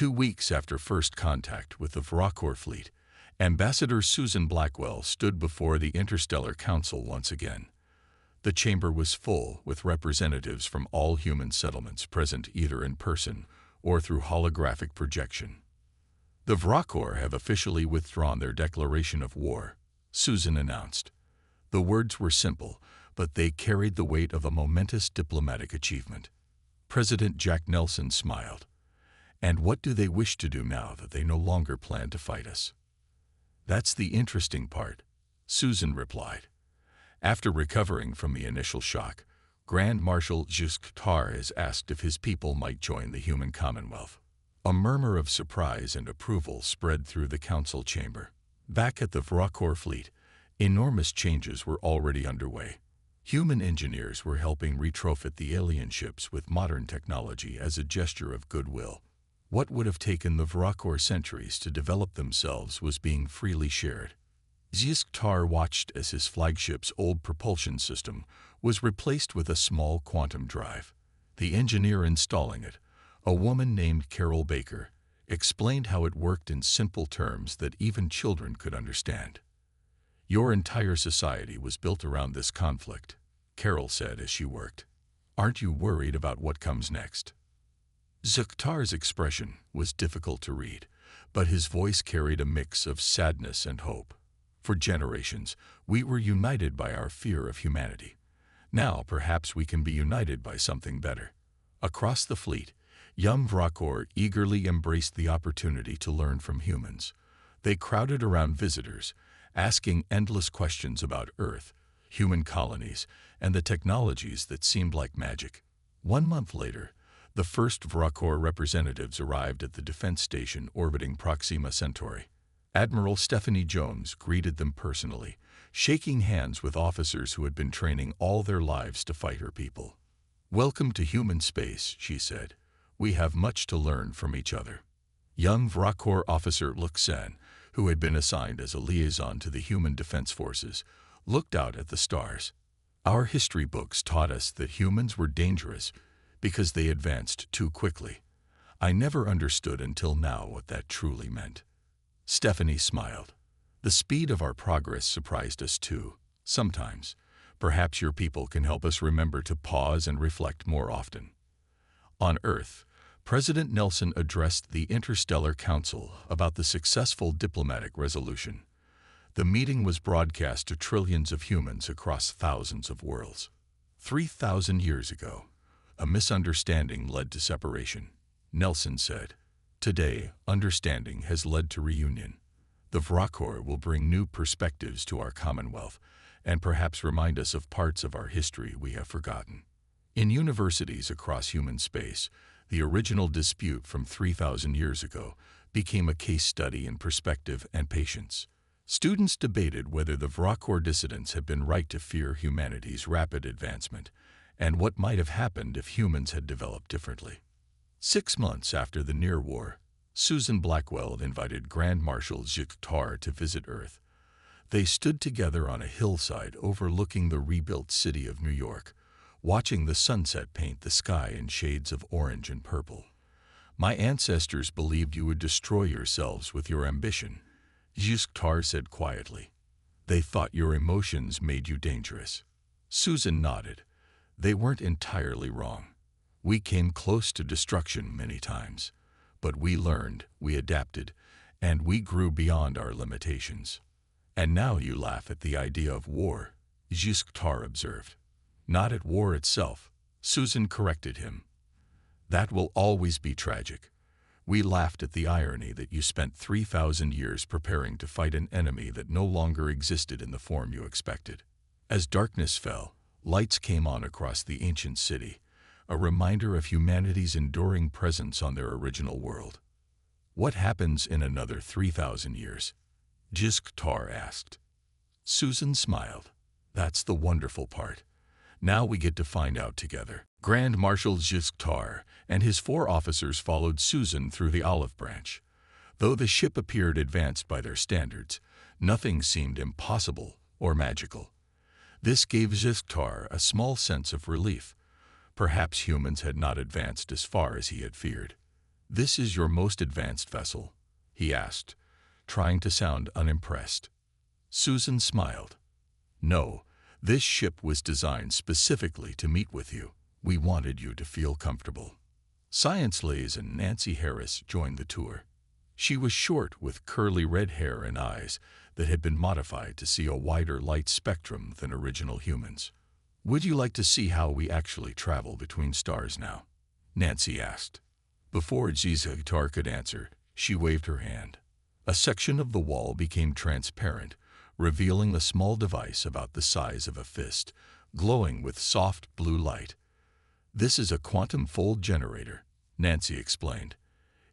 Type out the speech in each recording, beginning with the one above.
2 weeks after first contact with the Vrokor fleet, Ambassador Susan Blackwell stood before the Interstellar Council once again. The chamber was full with representatives from all human settlements present either in person or through holographic projection. The Vrokor have officially withdrawn their declaration of war, Susan announced. The words were simple, but they carried the weight of a momentous diplomatic achievement. President Jack Nelson smiled. And what do they wish to do now that they no longer plan to fight us? That's the interesting part, Susan replied. After recovering from the initial shock, Grand Marshal Jusk-Tar has asked if his people might join the human commonwealth. A murmur of surprise and approval spread through the council chamber. Back at the Vrokor fleet, enormous changes were already underway. Human engineers were helping retrofit the alien ships with modern technology as a gesture of goodwill. What would have taken the Vrokor centuries to develop themselves was being freely shared. Jusk-Tar watched as his flagship's old propulsion system was replaced with a small quantum drive. The engineer installing it, a woman named Carol Baker, explained how it worked in simple terms that even children could understand. Your entire society was built around this conflict, Carol said as she worked. Aren't you worried about what comes next? Jusk-Tar's expression was difficult to read, but his voice carried a mix of sadness and hope. For generations, we were united by our fear of humanity. Now, perhaps we can be united by something better. Across the fleet, young Vrokor eagerly embraced the opportunity to learn from humans. They crowded around visitors, asking endless questions about Earth, human colonies, and the technologies that seemed like magic. 1 month later, the first Vrokor representatives arrived at the defense station orbiting Proxima Centauri. Admiral Stephanie Jones greeted them personally, shaking hands with officers who had been training all their lives to fight her people. "Welcome to human space," she said. "We have much to learn from each other." Young Vrokor officer Luxen, who had been assigned as a liaison to the human defense forces, looked out at the stars. "Our history books taught us that humans were dangerous because they advanced too quickly. I never understood until now what that truly meant." Stephanie smiled. "The speed of our progress surprised us too. Sometimes, perhaps your people can help us remember to pause and reflect more often." On Earth, President Nelson addressed the Interstellar Council about the successful diplomatic resolution. The meeting was broadcast to trillions of humans across thousands of worlds. 3,000 years ago, a misunderstanding led to separation, Nelson said. Today, understanding has led to reunion. The Vrokor will bring new perspectives to our Commonwealth and perhaps remind us of parts of our history we have forgotten. In universities across human space, the original dispute from 3,000 years ago became a case study in perspective and patience. Students debated whether the Vrokor dissidents had been right to fear humanity's rapid advancement and what might have happened if humans had developed differently. 6 months after the Near War, Susan Blackwell invited Grand Marshal Jusk-Tar to visit Earth. They stood together on a hillside overlooking the rebuilt city of New York, watching the sunset paint the sky in shades of orange and purple. "My ancestors believed you would destroy yourselves with your ambition," Jusk-Tar said quietly. "They thought your emotions made you dangerous." Susan nodded. They weren't entirely wrong. We came close to destruction many times, but we learned, we adapted, and we grew beyond our limitations. "And now you laugh at the idea of war," Jusk-Tar observed. "Not at war itself," Susan corrected him. "That will always be tragic. We laughed at the irony that you spent 3,000 years preparing to fight an enemy that no longer existed in the form you expected." As darkness fell, lights came on across the ancient city, a reminder of humanity's enduring presence on their original world. "What happens in another 3,000 years?" Jusk-Tar asked. Susan smiled. "That's the wonderful part. Now we get to find out together." Grand Marshal Jusk-Tar and his 4 officers followed Susan through the olive branch. Though the ship appeared advanced by their standards, nothing seemed impossible or magical. This gave Jusk-Tar a small sense of relief. Perhaps humans had not advanced as far as he had feared. "This is your most advanced vessel?" he asked, trying to sound unimpressed. Susan smiled. "No, this ship was designed specifically to meet with you. We wanted you to feel comfortable." Science liaison Nancy Harris joined the tour. She was short with curly red hair and eyes that had been modified to see a wider light spectrum than original humans. "Would you like to see how we actually travel between stars now?" Nancy asked. Before Zizagtar could answer, she waved her hand. A section of the wall became transparent, revealing a small device about the size of a fist, glowing with soft blue light. "This is a quantum fold generator," Nancy explained.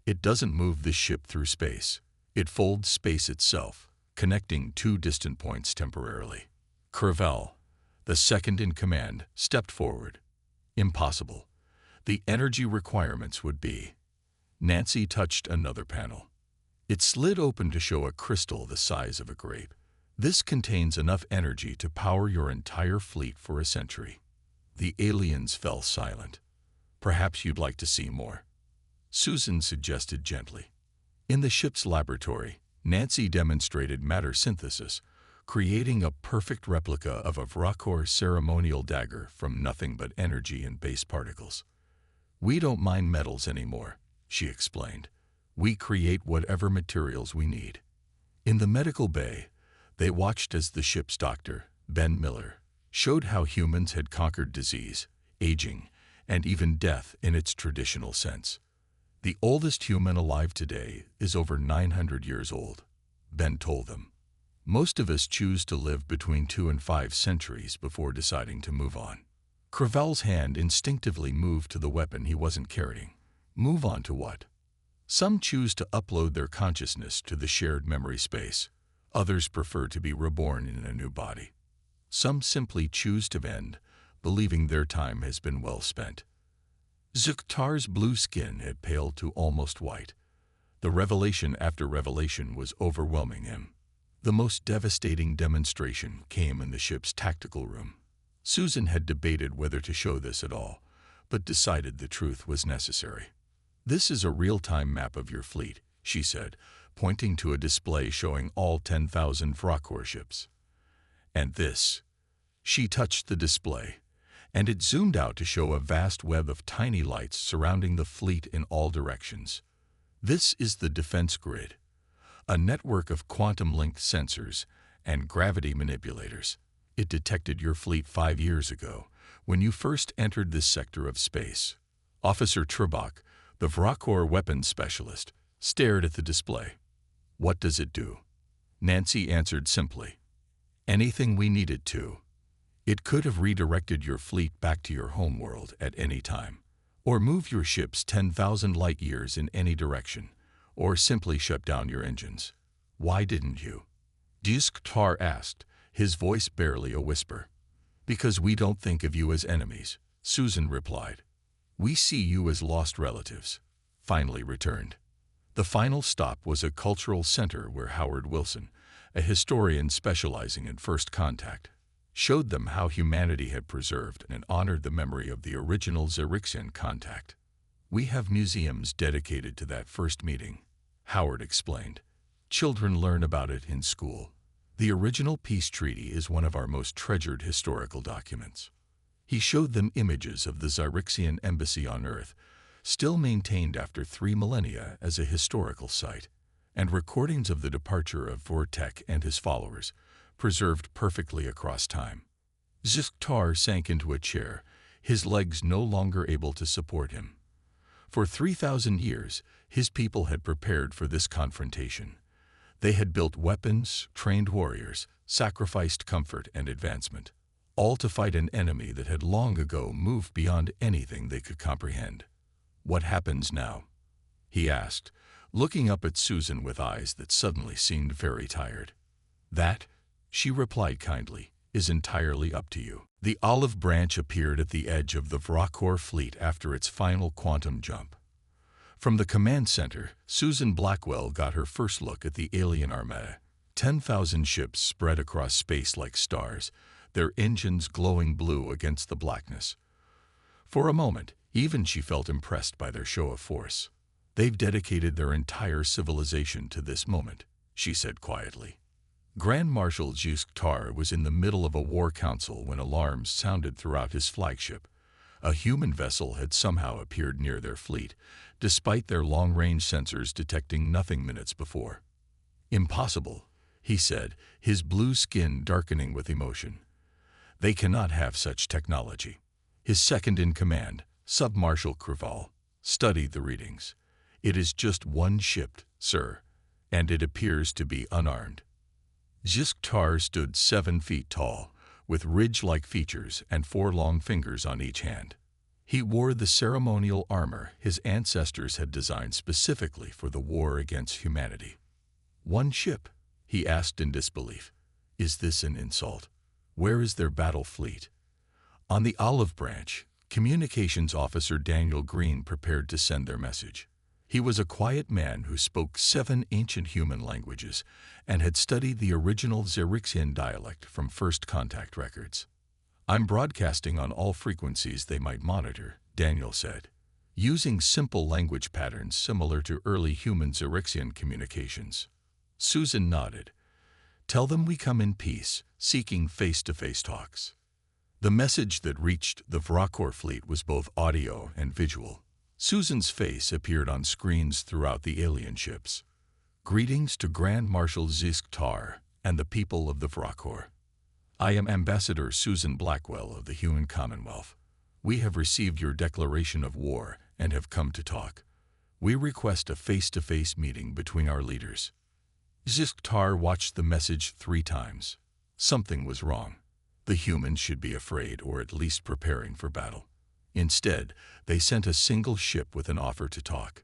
"It doesn't move the ship through space. It folds space itself, connecting two distant points temporarily." Crevel, the second in command, stepped forward. "Impossible. The energy requirements would be—" Nancy touched another panel. It slid open to show a crystal the size of a grape. "This contains enough energy to power your entire fleet for a century." The aliens fell silent. "Perhaps you'd like to see more," Susan suggested gently. In the ship's laboratory, Nancy demonstrated matter synthesis, creating a perfect replica of a Vrakor ceremonial dagger from nothing but energy and base particles. "We don't mine metals anymore," she explained. "We create whatever materials we need." In the medical bay, they watched as the ship's doctor, Ben Miller, showed how humans had conquered disease, aging, and even death in its traditional sense. "The oldest human alive today is over 900 years old," Ben told them. "Most of us choose to live between 2 and 5 centuries before deciding to move on." Crevel's hand instinctively moved to the weapon he wasn't carrying. Move on to what? Some choose to upload their consciousness to the shared memory space. Others prefer to be reborn in a new body. Some simply choose to end, believing their time has been well spent. Zuktar's blue skin had paled to almost white. The revelation after revelation was overwhelming him. The most devastating demonstration came in the ship's tactical room. Susan had debated whether to show this at all, but decided the truth was necessary. "This is a real-time map of your fleet," she said, pointing to a display showing all 10,000 Vrakor ships. "And this." She touched the display, and it zoomed out to show a vast web of tiny lights surrounding the fleet in all directions. "This is the defense grid, a network of quantum-linked sensors and gravity manipulators. It detected your fleet 5 years ago, when you first entered this sector of space." Officer Trebok, the Vrakor weapons specialist, stared at the display. "What does it do?" Nancy answered simply. "Anything we needed to. It could have redirected your fleet back to your homeworld at any time, or move your ships 10,000 light years in any direction, or simply shut down your engines. Why didn't you?" Zuktar asked, his voice barely a whisper. "Because we don't think of you as enemies," Susan replied. "We see you as lost relatives, finally returned." The final stop was a cultural center where Howard Wilson, a historian specializing in first contact, showed them how humanity had preserved and honored the memory of the original Xerixian contact. "We have museums dedicated to that first meeting," Howard explained. "Children learn about it in school. The original peace treaty is one of our most treasured historical documents." He showed them images of the Xerixian embassy on Earth, still maintained after 3 millennia as a historical site, and recordings of the departure of Vortek and his followers, preserved perfectly across time. Zuktar sank into a chair, his legs no longer able to support him. For 3,000 years, his people had prepared for this confrontation. They had built weapons, trained warriors, sacrificed comfort and advancement, all to fight an enemy that had long ago moved beyond anything they could comprehend. "What happens now?" he asked, looking up at Susan with eyes that suddenly seemed very tired. "That," she replied kindly, "is entirely up to you." The olive branch appeared at the edge of the Vrakor fleet after its final quantum jump. From the command center, Susan Blackwell got her first look at the alien armada. 10,000 ships spread across space like stars, their engines glowing blue against the blackness. For a moment, even she felt impressed by their show of force. They've dedicated their entire civilization to this moment, she said quietly. Grand Marshal Tar was in the middle of a war council when alarms sounded throughout his flagship. A human vessel had somehow appeared near their fleet, despite their long-range sensors detecting nothing minutes before. Impossible, he said, his blue skin darkening with emotion. They cannot have such technology. His second-in-command, Sub-Marshal Creval, studied the readings. It is just one ship, sir, and it appears to be unarmed. Tar stood 7 feet tall, with ridge-like features and 4 long fingers on each hand. He wore the ceremonial armor his ancestors had designed specifically for the war against humanity. One ship? He asked in disbelief. Is this an insult? Where is their battle fleet? On the Olive Branch, Communications Officer Daniel Green prepared to send their message. He was a quiet man who spoke 7 ancient human languages and had studied the original Xerixian dialect from first contact records. I'm broadcasting on all frequencies they might monitor, Daniel said, using simple language patterns similar to early human Xerixian communications. Susan nodded. Tell them we come in peace, seeking face-to-face talks. The message that reached the Vrakor fleet was both audio and visual. Susan's face appeared on screens throughout the alien ships. Greetings to Grand Marshal Tar and the people of the Vrakor. I am Ambassador Susan Blackwell of the Human Commonwealth. We have received your declaration of war and have come to talk. We request a face-to-face meeting between our leaders. Tar watched the message 3 times. Something was wrong. The humans should be afraid or at least preparing for battle. Instead, they sent a single ship with an offer to talk.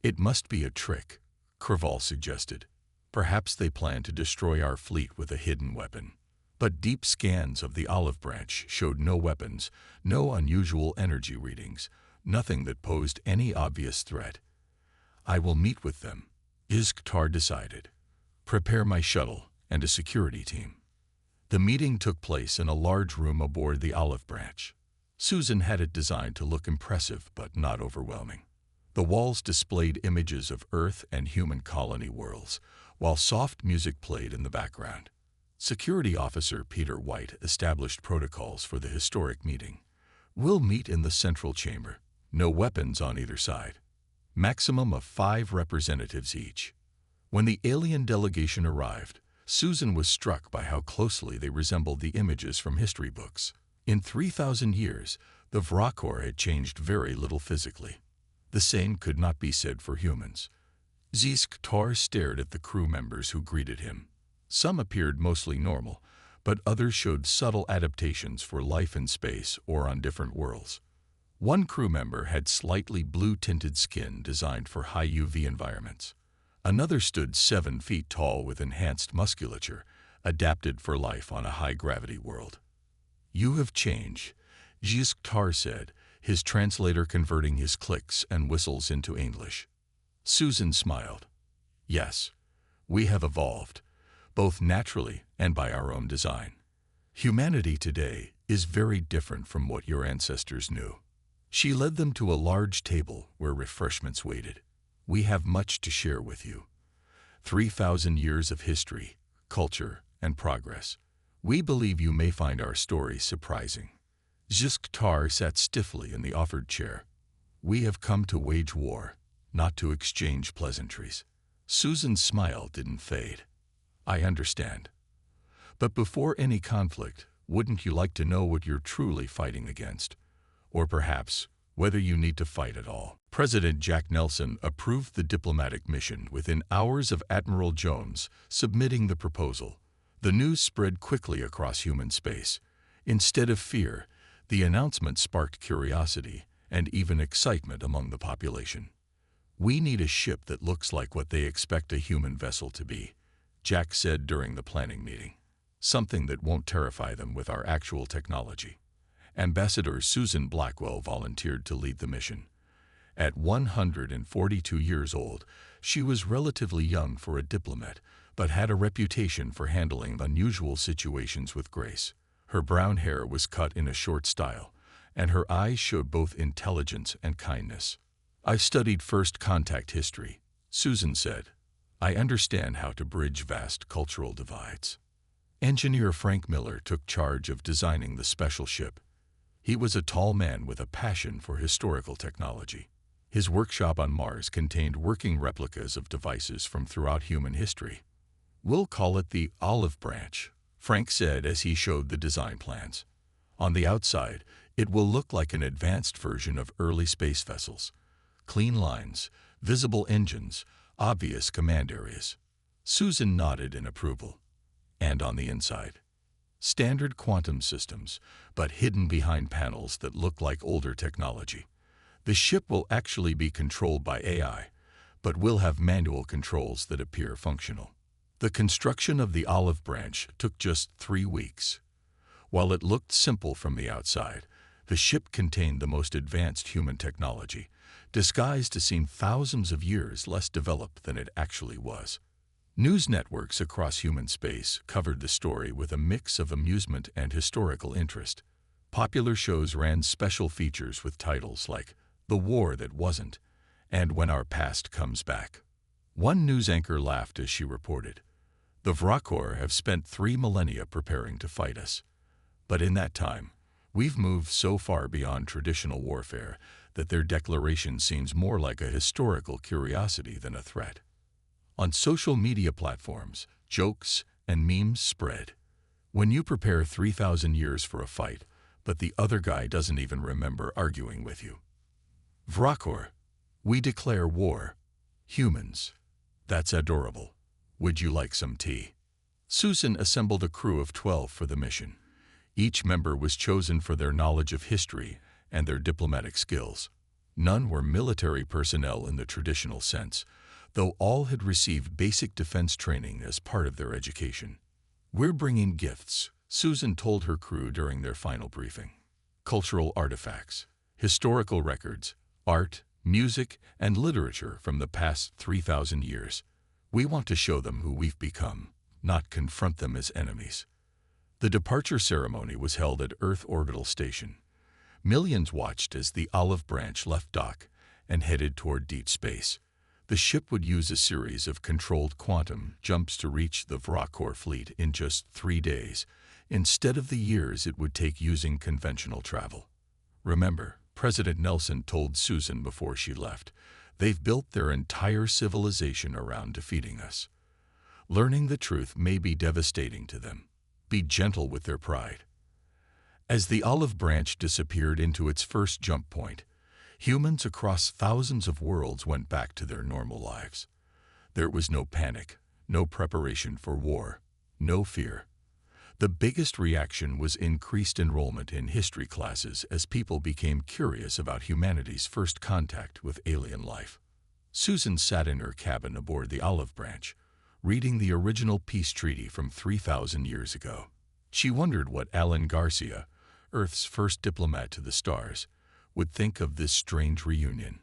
It must be a trick, Creval suggested. Perhaps they plan to destroy our fleet with a hidden weapon. But deep scans of the Olive Branch showed no weapons, no unusual energy readings, nothing that posed any obvious threat. I will meet with them, Tar decided. Prepare my shuttle and a security team. The meeting took place in a large room aboard the Olive Branch. Susan had it designed to look impressive but not overwhelming. The walls displayed images of Earth and human colony worlds, while soft music played in the background. Security Officer Peter White established protocols for the historic meeting. We'll meet in the central chamber. No weapons on either side. Maximum of 5 representatives each. When the alien delegation arrived, Susan was struck by how closely they resembled the images from history books. In 3,000 years, the Vrakor had changed very little physically. The same could not be said for humans. Tar stared at the crew members who greeted him. Some appeared mostly normal, but others showed subtle adaptations for life in space or on different worlds. One crew member had slightly blue-tinted skin designed for high UV environments. Another stood 7 feet tall with enhanced musculature, adapted for life on a high-gravity world. You have changed, Tar said, his translator converting his clicks and whistles into English. Susan smiled. Yes, we have evolved, both naturally and by our own design. Humanity today is very different from what your ancestors knew. She led them to a large table where refreshments waited. We have much to share with you. 3,000 years of history, culture, and progress. We believe you may find our story surprising. Tar sat stiffly in the offered chair. We have come to wage war, not to exchange pleasantries. Susan's smile didn't fade. I understand. But before any conflict, wouldn't you like to know what you're truly fighting against? Or perhaps, whether you need to fight at all. President Jack Nelson approved the diplomatic mission within hours of Admiral Jones submitting the proposal. The news spread quickly across human space. Instead of fear, the announcement sparked curiosity and even excitement among the population. We need a ship that looks like what they expect a human vessel to be, Jack said during the planning meeting. Something that won't terrify them with our actual technology. Ambassador Susan Blackwell volunteered to lead the mission. At 142 years old, she was relatively young for a diplomat, but had a reputation for handling unusual situations with grace. Her brown hair was cut in a short style, and her eyes showed both intelligence and kindness. "I've studied first contact history," Susan said. "I understand how to bridge vast cultural divides." Engineer Frank Miller took charge of designing the special ship. He was a tall man with a passion for historical technology. His workshop on Mars contained working replicas of devices from throughout human history. "We'll call it the Olive Branch," Frank said as he showed the design plans. "On the outside, it will look like an advanced version of early space vessels. Clean lines, visible engines, obvious command areas." Susan nodded in approval. "And on the inside? Standard quantum systems, but hidden behind panels that look like older technology. The ship will actually be controlled by AI, but will have manual controls that appear functional." The construction of the Olive Branch took just 3 weeks. While it looked simple from the outside, the ship contained the most advanced human technology, disguised to seem thousands of years less developed than it actually was. News networks across human space covered the story with a mix of amusement and historical interest. Popular shows ran special features with titles like "The War That Wasn't" and "When Our Past Comes Back." One news anchor laughed as she reported, "The Vrakor have spent 3 millennia preparing to fight us. But in that time, we've moved so far beyond traditional warfare that their declaration seems more like a historical curiosity than a threat." On social media platforms, jokes and memes spread. When you prepare 3,000 years for a fight, but the other guy doesn't even remember arguing with you. "Vrakor, we declare war. Humans. That's adorable. Would you like some tea?" Susan assembled a crew of 12 for the mission. Each member was chosen for their knowledge of history and their diplomatic skills. None were military personnel in the traditional sense, though all had received basic defense training as part of their education. "We're bringing gifts," Susan told her crew during their final briefing. "Cultural artifacts, historical records, art, music, and literature from the past 3,000 years. We want to show them who we've become, not confront them as enemies." The departure ceremony was held at Earth Orbital Station. Millions watched as the Olive Branch left dock and headed toward deep space. The ship would use a series of controlled quantum jumps to reach the Vrakor fleet in just 3 days, instead of the years it would take using conventional travel. "Remember," President Nelson told Susan before she left, "they've built their entire civilization around defeating us. Learning the truth may be devastating to them. Be gentle with their pride." As the Olive Branch disappeared into its first jump point, humans across thousands of worlds went back to their normal lives. There was no panic, no preparation for war, no fear. The biggest reaction was increased enrollment in history classes as people became curious about humanity's first contact with alien life. Susan sat in her cabin aboard the Olive Branch, reading the original peace treaty from 3,000 years ago. She wondered what Alan Garcia, Earth's first diplomat to the stars, would think of this strange reunion.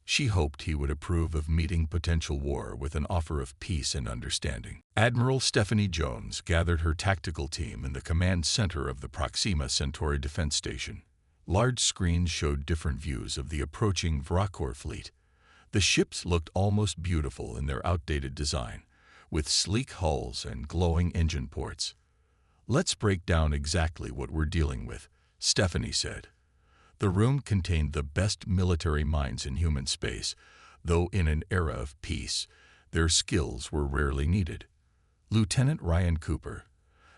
She hoped he would approve of meeting potential war with an offer of peace and understanding. Admiral Stephanie Jones gathered her tactical team in the command center of the Proxima Centauri defense station. Large screens showed different views of the approaching Vrakor fleet. The ships looked almost beautiful in their outdated design, with sleek hulls and glowing engine ports. "Let's break down exactly what we're dealing with," Stephanie said. The room contained the best military minds in human space, though in an era of peace, their skills were rarely needed. Lieutenant Ryan Cooper,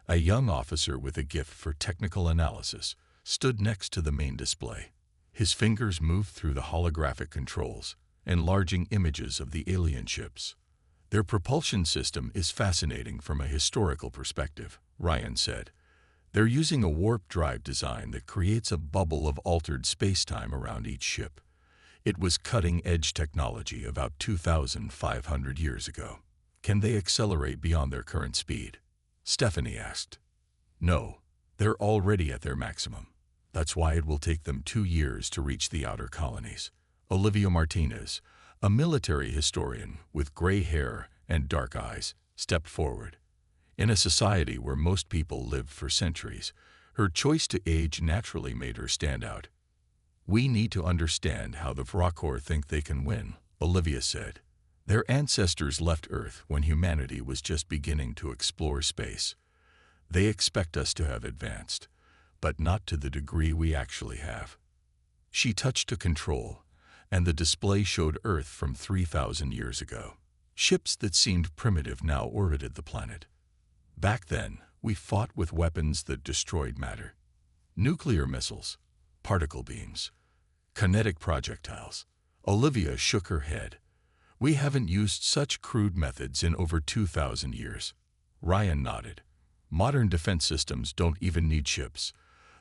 a young officer with a gift for technical analysis, stood next to the main display. His fingers moved through the holographic controls, enlarging images of the alien ships. "Their propulsion system is fascinating from a historical perspective," Ryan said. "They're using a warp drive design that creates a bubble of altered spacetime around each ship. It was cutting-edge technology about 2,500 years ago." "Can they accelerate beyond their current speed?" Stephanie asked. "No, they're already at their maximum. That's why it will take them 2 years to reach the outer colonies." Olivia Martinez, a military historian with gray hair and dark eyes, stepped forward. In a society where most people lived for centuries, her choice to age naturally made her stand out. We need to understand how the Vrokor think they can win, Olivia said. Their ancestors left Earth when humanity was just beginning to explore space. They expect us to have advanced, but not to the degree we actually have. She touched a control, and the display showed Earth from 3,000 years ago. Ships that seemed primitive now orbited the planet. Back then, we fought with weapons that destroyed matter. Nuclear missiles, particle beams, kinetic projectiles. Olivia shook her head. We haven't used such crude methods in over 2,000 years. Ryan nodded. Modern defense systems don't even need ships.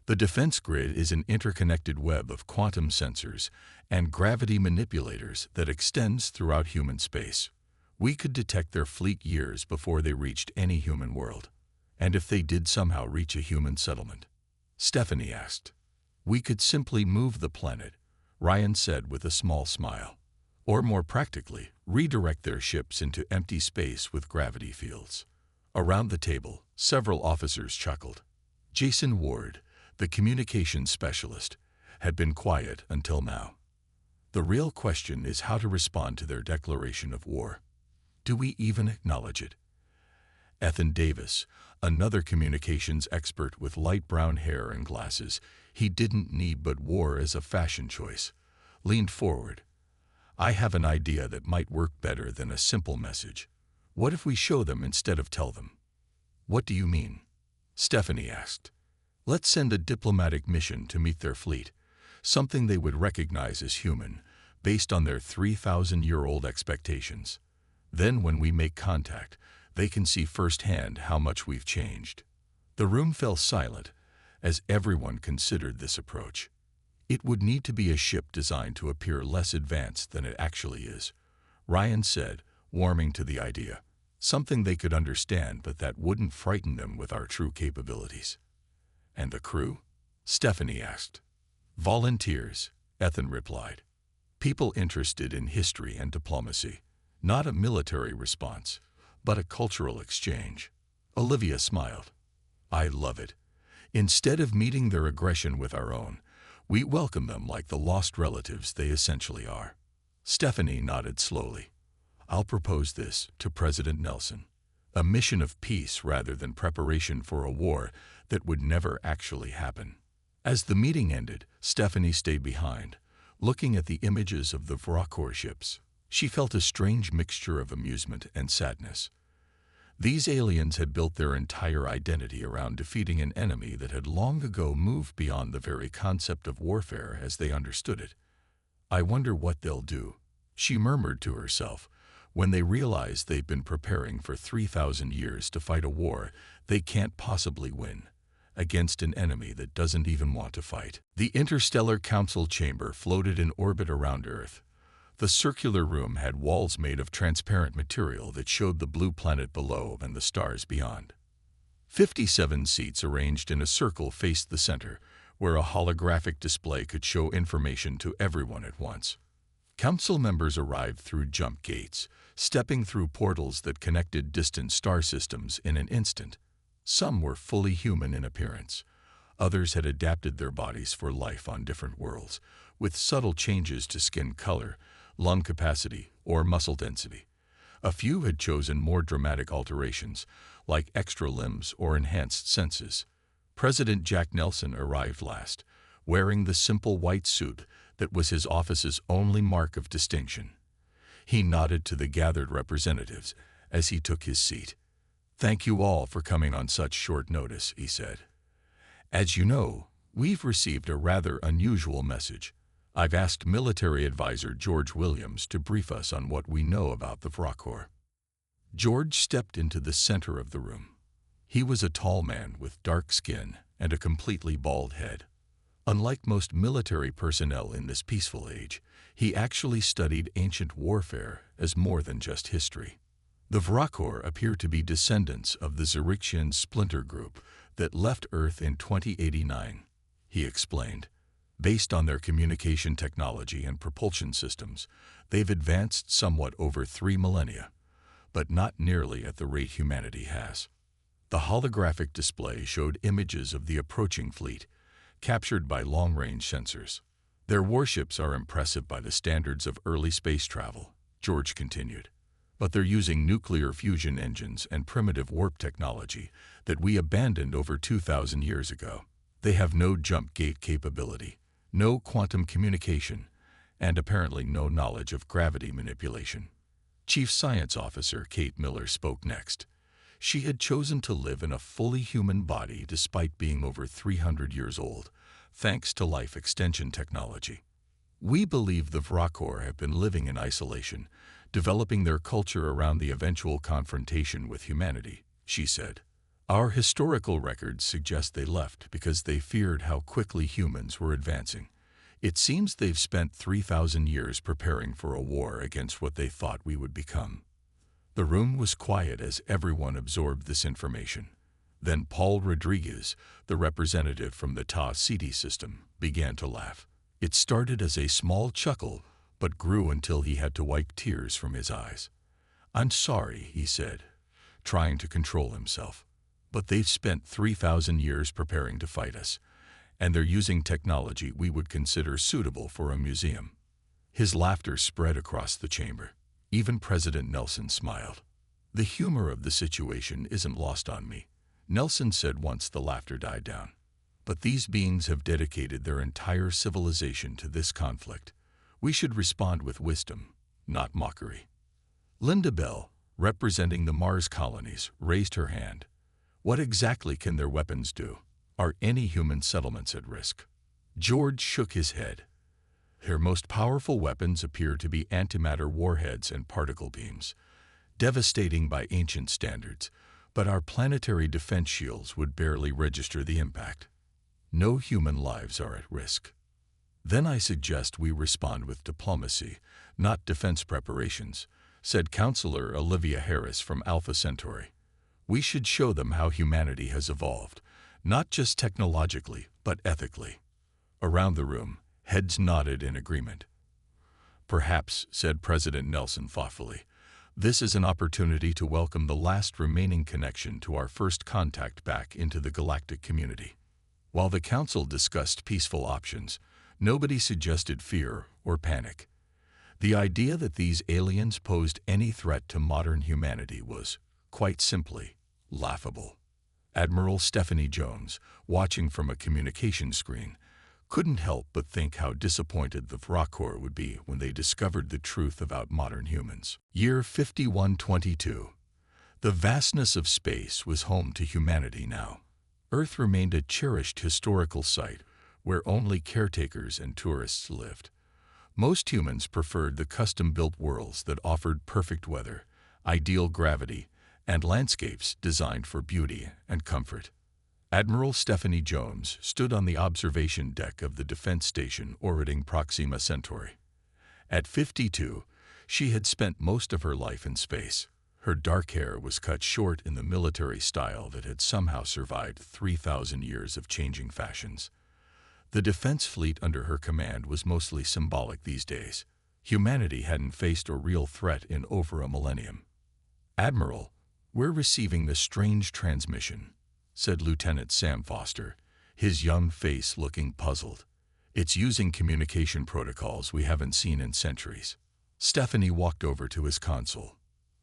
The defense grid is an interconnected web of quantum sensors and gravity manipulators that extends throughout human space. We could detect their fleet years before they reached any human world. And if they did somehow reach a human settlement? Stephanie asked. We could simply move the planet, Ryan said with a small smile. Or more practically, redirect their ships into empty space with gravity fields. Around the table, several officers chuckled. Jason Ward, the communications specialist, had been quiet until now. The real question is how to respond to their declaration of war. Do we even acknowledge it? Ethan Davis, another communications expert with light brown hair and glasses, he didn't need but war as a fashion choice, leaned forward. I have an idea that might work better than a simple message. What if we show them instead of tell them? What do you mean? Stephanie asked. Let's send a diplomatic mission to meet their fleet, something they would recognize as human, based on their 3,000-year-old expectations. Then when we make contact, they can see firsthand how much we've changed. The room fell silent as everyone considered this approach. It would need to be a ship designed to appear less advanced than it actually is, Ryan said, warming to the idea. Something they could understand but that wouldn't frighten them with our true capabilities. And the crew? Stephanie asked. Volunteers, Ethan replied. People interested in history and diplomacy. Not a military response, but a cultural exchange. Olivia smiled. I love it. Instead of meeting their aggression with our own, we welcome them like the lost relatives they essentially are. Stephanie nodded slowly. I'll propose this to President Nelson. A mission of peace rather than preparation for a war that would never actually happen. As the meeting ended, Stephanie stayed behind, looking at the images of the Vrokor ships. She felt a strange mixture of amusement and sadness. These aliens had built their entire identity around defeating an enemy that had long ago moved beyond the very concept of warfare as they understood it. I wonder what they'll do, she murmured to herself, when they realize they've been preparing for 3,000 years to fight a war they can't possibly win, against an enemy that doesn't even want to fight. The Interstellar Council chamber floated in orbit around Earth. The circular room had walls made of transparent material that showed the blue planet below and the stars beyond. 57 seats arranged in a circle faced the center, where a holographic display could show information to everyone at once. Council members arrived through jump gates, stepping through portals that connected distant star systems in an instant. Some were fully human in appearance. Others had adapted their bodies for life on different worlds, with subtle changes to skin color, lung capacity, or muscle density. A few had chosen more dramatic alterations, like extra limbs or enhanced senses. President Jack Nelson arrived last, wearing the simple white suit that was his office's only mark of distinction. He nodded to the gathered representatives as he took his seat. Thank you all for coming on such short notice, he said. As you know, we've received a rather unusual message. I've asked military advisor George Williams to brief us on what we know about the Vrokor. George stepped into the center of the room. He was a tall man with dark skin and a completely bald head. Unlike most military personnel in this peaceful age, he actually studied ancient warfare as more than just history. The Vrokor appear to be descendants of the Zerixian splinter group that left Earth in 2089, he explained. Based on their communication technology and propulsion systems, they've advanced somewhat over 3 millennia, but not nearly at the rate humanity has. The holographic display showed images of the approaching fleet, captured by long-range sensors. Their warships are impressive by the standards of early space travel, George continued. But they're using nuclear fusion engines and primitive warp technology that we abandoned over 2,000 years ago. They have no jump gate capability, no quantum communication, and apparently no knowledge of gravity manipulation. Chief Science Officer Kate Miller spoke next. She had chosen to live in a fully human body despite being over 300 years old, thanks to life extension technology. We believe the Vrakor have been living in isolation, developing their culture around the eventual confrontation with humanity, she said. Our historical records suggest they left because they feared how quickly humans were advancing. It seems they've spent 3,000 years preparing for a war against what they thought we would become. The room was quiet as everyone absorbed this information. Then Paul Rodriguez, the representative from the Ta City system, began to laugh. It started as a small chuckle, but grew until he had to wipe tears from his eyes. "I'm sorry," he said, trying to control himself. "But they've spent 3,000 years preparing to fight us, and they're using technology we would consider suitable for a museum." His laughter spread across the chamber. Even President Nelson smiled. "The humor of the situation isn't lost on me," Nelson said once the laughter died down. "But these beings have dedicated their entire civilization to this conflict. We should respond with wisdom, not mockery." Linda Bell, representing the Mars colonies, raised her hand. "What exactly can their weapons do? Are any human settlements at risk?" George shook his head. "Their most powerful weapons appear to be antimatter warheads and particle beams, devastating by ancient standards, but our planetary defense shields would barely register the impact. No human lives are at risk." "Then I suggest we respond with diplomacy, not defense preparations," said Counselor Olivia Harris from Alpha Centauri. "We should show them how humanity has evolved, not just technologically, but ethically." Around the room, heads nodded in agreement. "Perhaps," said President Nelson thoughtfully, "this is an opportunity to welcome the last remaining connection to our first contact back into the galactic community." While the Council discussed peaceful options, nobody suggested fear or panic. The idea that these aliens posed any threat to modern humanity was, quite simply, laughable. Admiral Stephanie Jones, watching from a communication screen, couldn't help but think how disappointed the Vrakor would be when they discovered the truth about modern humans. Year 5122. The vastness of space was home to humanity now. Earth remained a cherished historical site where only caretakers and tourists lived. Most humans preferred the custom-built worlds that offered perfect weather, ideal gravity, and landscapes designed for beauty and comfort. Admiral Stephanie Jones stood on the observation deck of the defense station orbiting Proxima Centauri. At 52, she had spent most of her life in space. Her dark hair was cut short in the military style that had somehow survived 3,000 years of changing fashions. The defense fleet under her command was mostly symbolic these days. Humanity hadn't faced a real threat in over a millennium. "Admiral, we're receiving this strange transmission," said Lieutenant Sam Foster, his young face looking puzzled. "It's using communication protocols we haven't seen in centuries." Stephanie walked over to his console.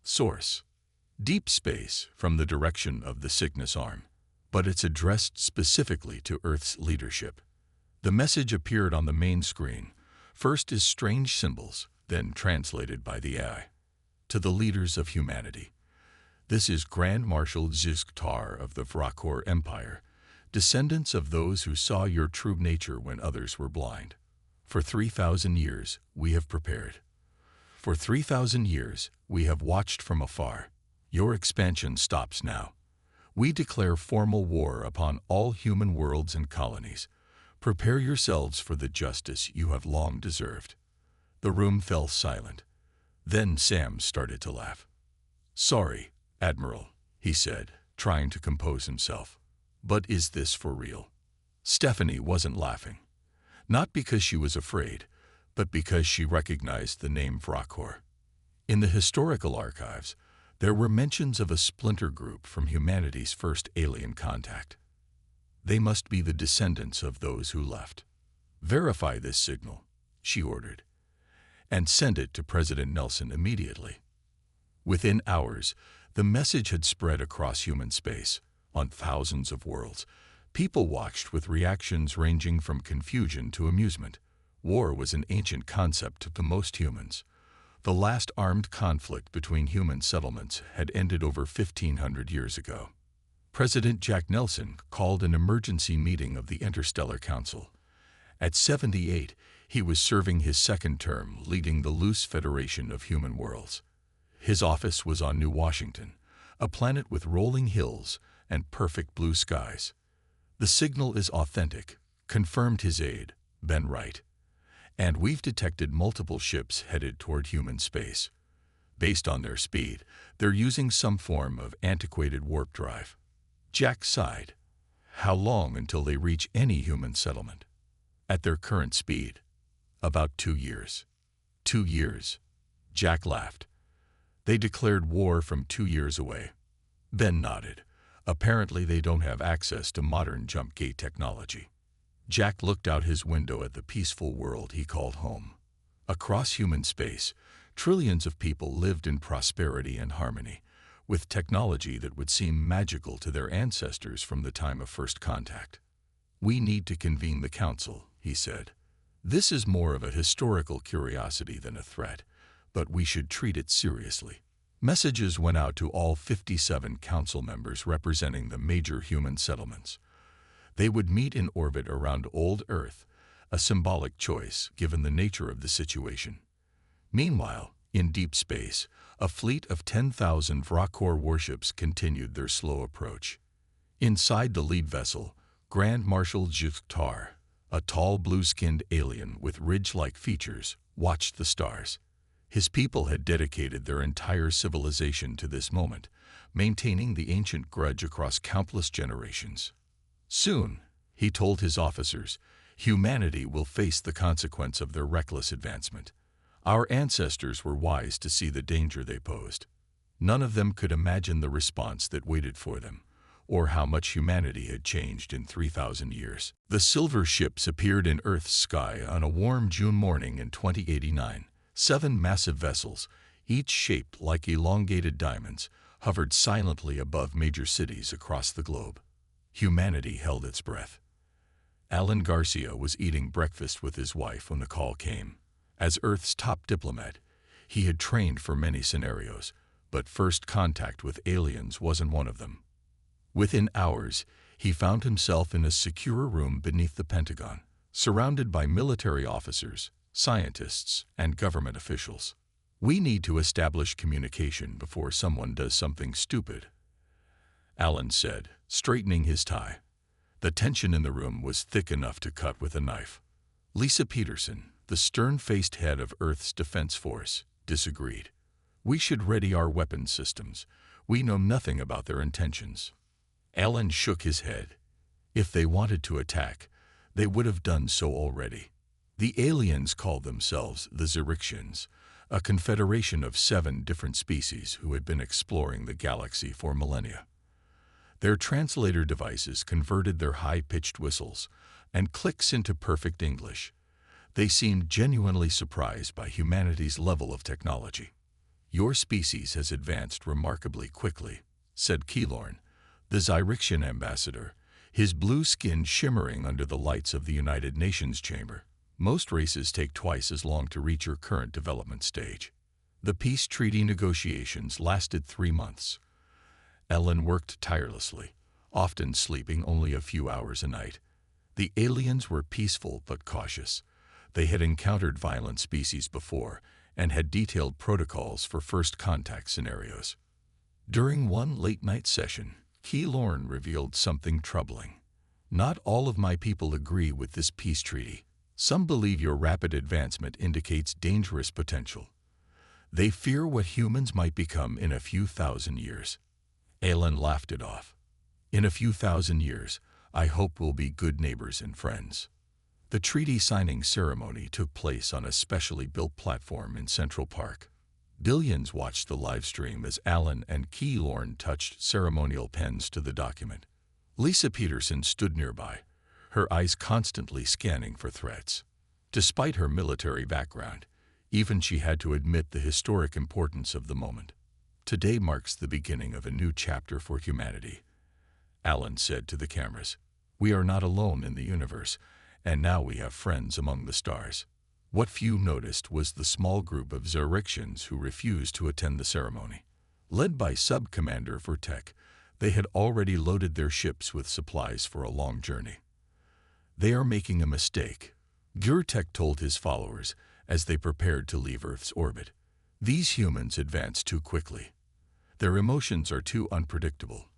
"Source: deep space from the direction of the Cygnus arm, but it's addressed specifically to Earth's leadership." The message appeared on the main screen, first as strange symbols, then translated by the AI. "To the leaders of humanity. This is Grand Marshal Zizktar of the Vrakor Empire, descendants of those who saw your true nature when others were blind. For 3,000 years, we have prepared. For 3,000 years, we have watched from afar. Your expansion stops now. We declare formal war upon all human worlds and colonies. Prepare yourselves for the justice you have long deserved." The room fell silent. Then Sam started to laugh. "Sorry, Admiral," he said, trying to compose himself. "But is this for real?" Stephanie wasn't laughing. Not because she was afraid, but because she recognized the name Vrakor. In the historical archives, there were mentions of a splinter group from humanity's first alien contact. They must be the descendants of those who left. "Verify this signal," she ordered, "and send it to President Nelson immediately." Within hours, the message had spread across human space, on thousands of worlds. People watched with reactions ranging from confusion to amusement. War was an ancient concept to most humans. The last armed conflict between human settlements had ended over 1,500 years ago. President Jack Nelson called an emergency meeting of the Interstellar Council. At 78, he was serving his second term leading the loose Federation of Human Worlds. His office was on New Washington, a planet with rolling hills and perfect blue skies. "The signal is authentic," confirmed his aide, Ben Wright. "And we've detected multiple ships headed toward human space. Based on their speed, they're using some form of antiquated warp drive." Jack sighed. "How long until they reach any human settlement?" "At their current speed, about 2 years." 2 years. Jack laughed. "They declared war from 2 years away." Ben nodded. "Apparently they don't have access to modern jump gate technology." Jack looked out his window at the peaceful world he called home. Across human space, trillions of people lived in prosperity and harmony, with technology that would seem magical to their ancestors from the time of first contact. "We need to convene the council," he said. "This is more of a historical curiosity than a threat, but we should treat it seriously." Messages went out to all 57 council members representing the major human settlements. They would meet in orbit around old Earth, a symbolic choice given the nature of the situation. Meanwhile, in deep space, a fleet of 10,000 Vrakor warships continued their slow approach. Inside the lead vessel, Grand Marshal Juktar, a tall blue-skinned alien with ridge-like features, watched the stars. His people had dedicated their entire civilization to this moment, maintaining the ancient grudge across countless generations. "Soon," he told his officers, "humanity will face the consequence of their reckless advancement. Our ancestors were wise to see the danger they posed. None of them could imagine the response that waited for them, or how much humanity had changed in 3,000 years." The silver ships appeared in Earth's sky on a warm June morning in 2089. 7 massive vessels, each shaped like elongated diamonds, hovered silently above major cities across the globe. Humanity held its breath. Alan Garcia was eating breakfast with his wife when the call came. As Earth's top diplomat, he had trained for many scenarios, but first contact with aliens wasn't one of them. Within hours, he found himself in a secure room beneath the Pentagon, surrounded by military officers, scientists, and government officials. "We need to establish communication before someone does something stupid," Alan said, straightening his tie. The tension in the room was thick enough to cut with a knife. Lisa Peterson, the stern-faced head of Earth's Defense Force, disagreed. "We should ready our weapons systems. We know nothing about their intentions." Alan shook his head. "If they wanted to attack, they would have done so already." The aliens called themselves the Xerixians, a confederation of 7 different species who had been exploring the galaxy for millennia. Their translator devices converted their high-pitched whistles and clicks into perfect English. They seemed genuinely surprised by humanity's level of technology. "Your species has advanced remarkably quickly," said Keylorn, the Xerixian ambassador, his blue skin shimmering under the lights of the United Nations chamber. "Most races take twice as long to reach your current development stage." The peace treaty negotiations lasted 3 months. Ellen worked tirelessly, often sleeping only a few hours a night. The aliens were peaceful but cautious. They had encountered violent species before and had detailed protocols for first contact scenarios. During one late-night session, Keylorn revealed something troubling. "Not all of my people agree with this peace treaty. Some believe your rapid advancement indicates dangerous potential. They fear what humans might become in a few thousand years." Alan laughed it off. "In a few thousand years, I hope we'll be good neighbors and friends." The treaty signing ceremony took place on a specially built platform in Central Park. Billions watched the live stream as Alan and Keylorn touched ceremonial pens to the document. Lisa Peterson stood nearby, her eyes constantly scanning for threats. Despite her military background, even she had to admit the historic importance of the moment. Today marks the beginning of a new chapter for humanity, Alan said to the cameras. We are not alone in the universe, and now we have friends among the stars. What few noticed was the small group of Xerixians who refused to attend the ceremony. Led by Sub-Commander Vortek, they had already loaded their ships with supplies for a long journey. They are making a mistake, Vortek told his followers as they prepared to leave Earth's orbit. These humans advance too quickly. Their emotions are too unpredictable.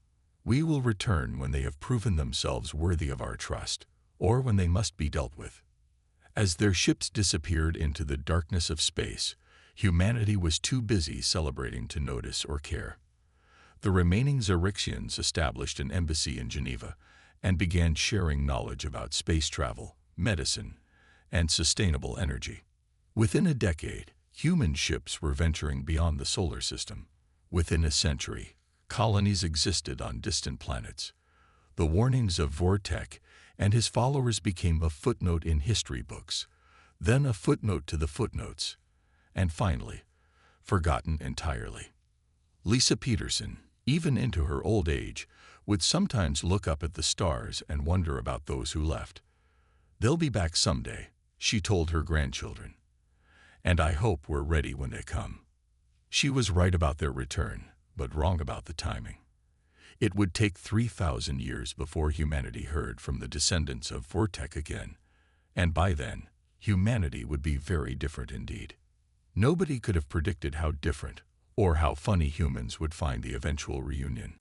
We will return when they have proven themselves worthy of our trust, or when they must be dealt with. As their ships disappeared into the darkness of space, humanity was too busy celebrating to notice or care. The remaining Xerixians established an embassy in Geneva and began sharing knowledge about space travel, medicine, and sustainable energy. Within a decade, human ships were venturing beyond the solar system. Within a century, colonies existed on distant planets. The warnings of Vortek and his followers became a footnote in history books, then a footnote to the footnotes, and finally, forgotten entirely. Lisa Peterson, even into her old age, would sometimes look up at the stars and wonder about those who left. They'll be back someday, she told her grandchildren. And I hope we're ready when they come. She was right about their return, but wrong about the timing. It would take 3,000 years before humanity heard from the descendants of Vortek again, and by then, humanity would be very different indeed. Nobody could have predicted how different or how funny humans would find the eventual reunion.